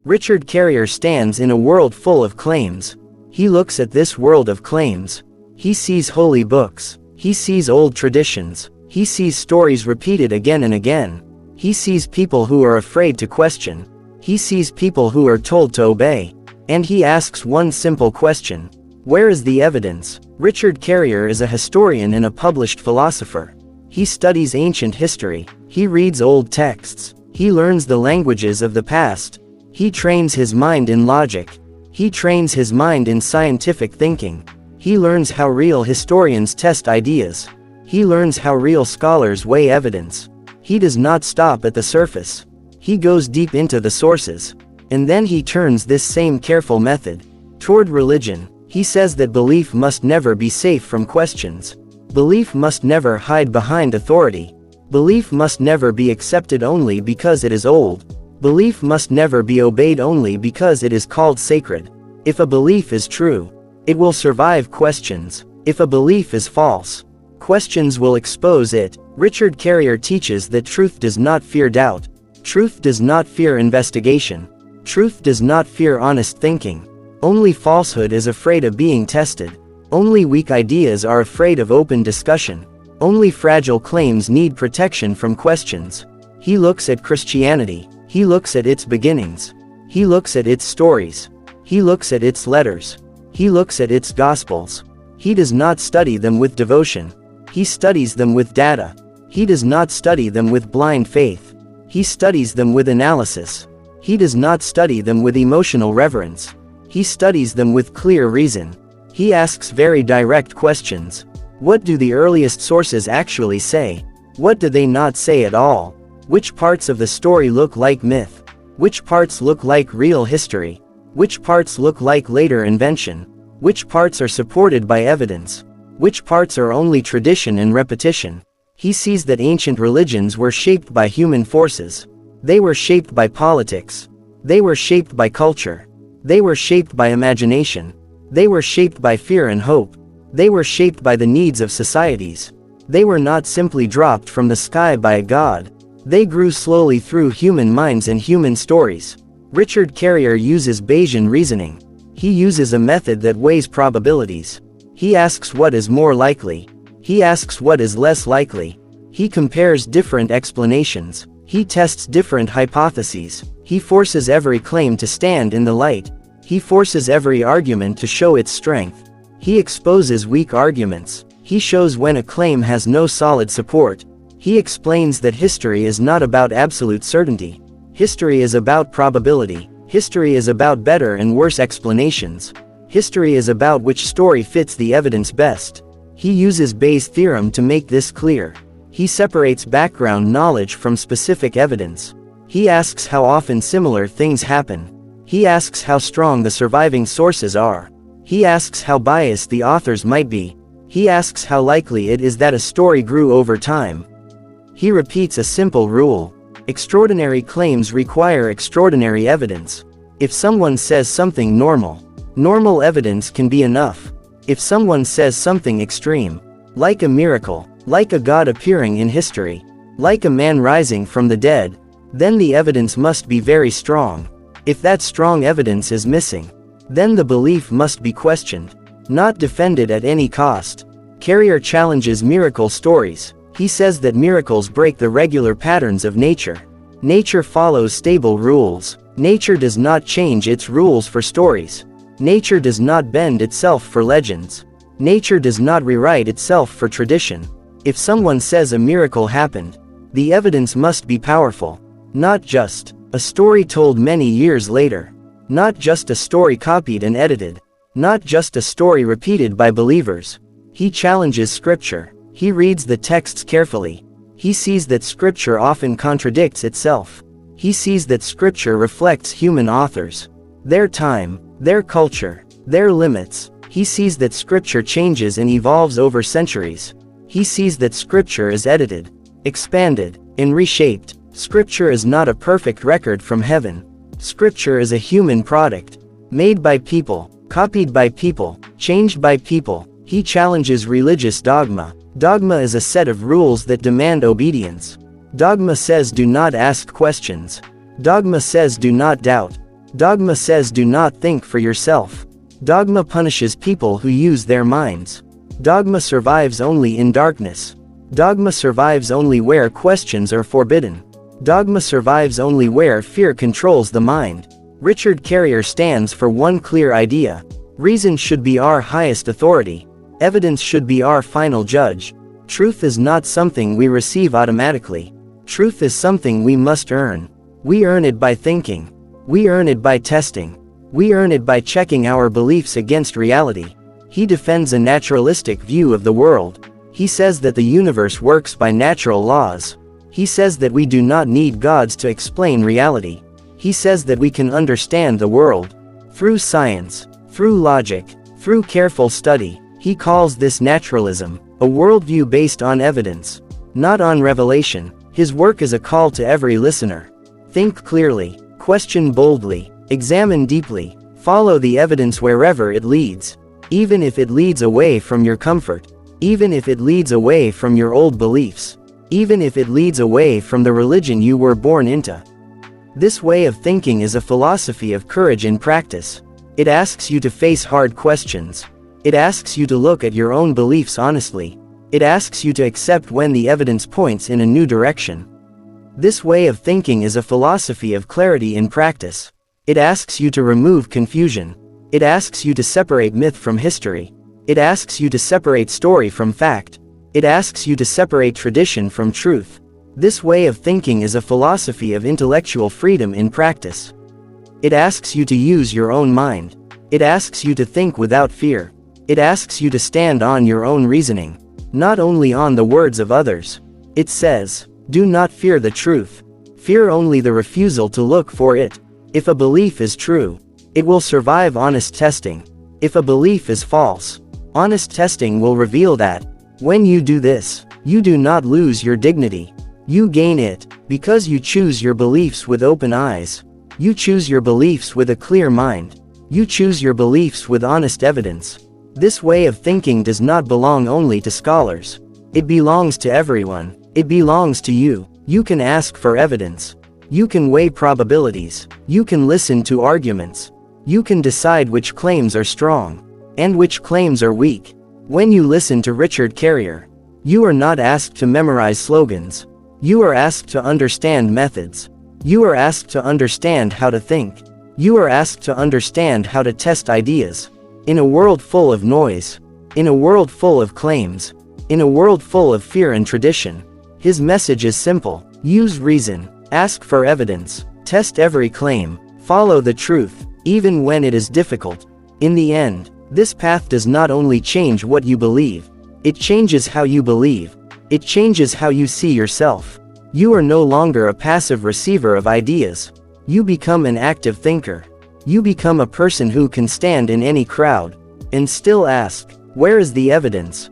Richard Carrier stands in a world full of claims. He looks at this world of claims. He sees holy books. He sees old traditions. He sees stories repeated again and again. He sees people who are afraid to question. He sees people who are told to obey. And he asks one simple question. Where is the evidence? Richard Carrier is a historian and a published philosopher. He studies ancient history. He reads old texts. He learns the languages of the past. He trains his mind in logic. He trains his mind in scientific thinking. He learns how real historians test ideas. He learns how real scholars weigh evidence. He does not stop at the surface. He goes deep into the sources. And then he turns this same careful method toward religion. He says that belief must never be safe from questions. Belief must never hide behind authority. Belief must never be accepted only because it is old. Belief must never be obeyed only because it is called sacred. If a belief is true, it will survive questions. If a belief is false, questions will expose it. Richard Carrier teaches that truth does not fear doubt. Truth does not fear investigation. Truth does not fear honest thinking. Only falsehood is afraid of being tested. Only weak ideas are afraid of open discussion. Only fragile claims need protection from questions. He looks at Christianity. He looks at its beginnings. He looks at its stories. He looks at its letters. He looks at its gospels. He does not study them with devotion. He studies them with data. He does not study them with blind faith. He studies them with analysis. He does not study them with emotional reverence. He studies them with clear reason. He asks very direct questions. What do the earliest sources actually say? What do they not say at all? Which parts of the story look like myth? Which parts look like real history? Which parts look like later invention? Which parts are supported by evidence? Which parts are only tradition and repetition? He sees that ancient religions were shaped by human forces. They were shaped by politics. They were shaped by culture. They were shaped by imagination. They were shaped by fear and hope. They were shaped by the needs of societies. They were not simply dropped from the sky by a god. They grew slowly through human minds and human stories. Richard Carrier uses Bayesian reasoning. He uses a method that weighs probabilities. He asks what is more likely. He asks what is less likely. He compares different explanations. He tests different hypotheses. He forces every claim to stand in the light. He forces every argument to show its strength. He exposes weak arguments. He shows when a claim has no solid support. He explains that history is not about absolute certainty. History is about probability. History is about better and worse explanations. History is about which story fits the evidence best. He uses Bayes' theorem to make this clear. He separates background knowledge from specific evidence. He asks how often similar things happen. He asks how strong the surviving sources are. He asks how biased the authors might be. He asks how likely it is that a story grew over time. He repeats a simple rule. Extraordinary claims require extraordinary evidence. If someone says something normal evidence can be enough. If someone says something extreme, like a miracle, like a god appearing in history, like a man rising from the dead, then the evidence must be very strong. If that strong evidence is missing, then the belief must be questioned, not defended at any cost. Carrier challenges miracle stories. He says that miracles break the regular patterns of nature. Nature follows stable rules. Nature does not change its rules for stories. Nature does not bend itself for legends. Nature does not rewrite itself for tradition. If someone says a miracle happened, the evidence must be powerful. Not just a story told many years later. Not just a story copied and edited. Not just a story repeated by believers. He challenges Scripture. He reads the texts carefully. He sees that Scripture often contradicts itself. He sees that Scripture reflects human authors, their time, their culture, their limits. He sees that Scripture changes and evolves over centuries. He sees that Scripture is edited, expanded, and reshaped. Scripture is not a perfect record from heaven. Scripture is a human product, made by people, copied by people, changed by people. He challenges religious dogma. Dogma is a set of rules that demand obedience. Dogma says do not ask questions. Dogma says do not doubt. Dogma says do not think for yourself. Dogma punishes people who use their minds. Dogma survives only in darkness. Dogma survives only where questions are forbidden. Dogma survives only where fear controls the mind. Richard Carrier stands for one clear idea. Reason should be our highest authority. Evidence should be our final judge. Truth is not something we receive automatically. Truth is something we must earn. We earn it by thinking. We earn it by testing. We earn it by checking our beliefs against reality. He defends a naturalistic view of the world. He says that the universe works by natural laws. He says that we do not need gods to explain reality. He says that we can understand the world through science, through logic, through careful study. He calls this naturalism, a worldview based on evidence, not on revelation. His work is a call to every listener. Think clearly, question boldly, examine deeply, follow the evidence wherever it leads, even if it leads away from your comfort, even if it leads away from your old beliefs, even if it leads away from the religion you were born into. This way of thinking is a philosophy of courage in practice. It asks you to face hard questions. It asks you to look at your own beliefs honestly. It asks you to accept when the evidence points in a new direction. This way of thinking is a philosophy of clarity in practice. It asks you to remove confusion. It asks you to separate myth from history. It asks you to separate story from fact. It asks you to separate tradition from truth. This way of thinking is a philosophy of intellectual freedom in practice. It asks you to use your own mind. It asks you to think without fear. It asks you to stand on your own reasoning, not only on the words of others. It says, do not fear the truth. Fear only the refusal to look for it. If a belief is true, it will survive honest testing. If a belief is false, honest testing will reveal that. When you do this, you do not lose your dignity. You gain it, because you choose your beliefs with open eyes. You choose your beliefs with a clear mind. You choose your beliefs with honest evidence. This way of thinking does not belong only to scholars. It belongs to everyone. It belongs to you. You can ask for evidence. You can weigh probabilities. You can listen to arguments. You can decide which claims are strong, and which claims are weak. When you listen to Richard Carrier, you are not asked to memorize slogans. You are asked to understand methods. You are asked to understand how to think. You are asked to understand how to test ideas. In a world full of noise, in a world full of claims, in a world full of fear and tradition, his message is simple. Use reason, ask for evidence, test every claim, follow the truth, even when it is difficult. In the end, this path does not only change what you believe, it changes how you believe. It changes how you see yourself. You are no longer a passive receiver of ideas. You become an active thinker. You become a person who can stand in any crowd and still ask, where is the evidence?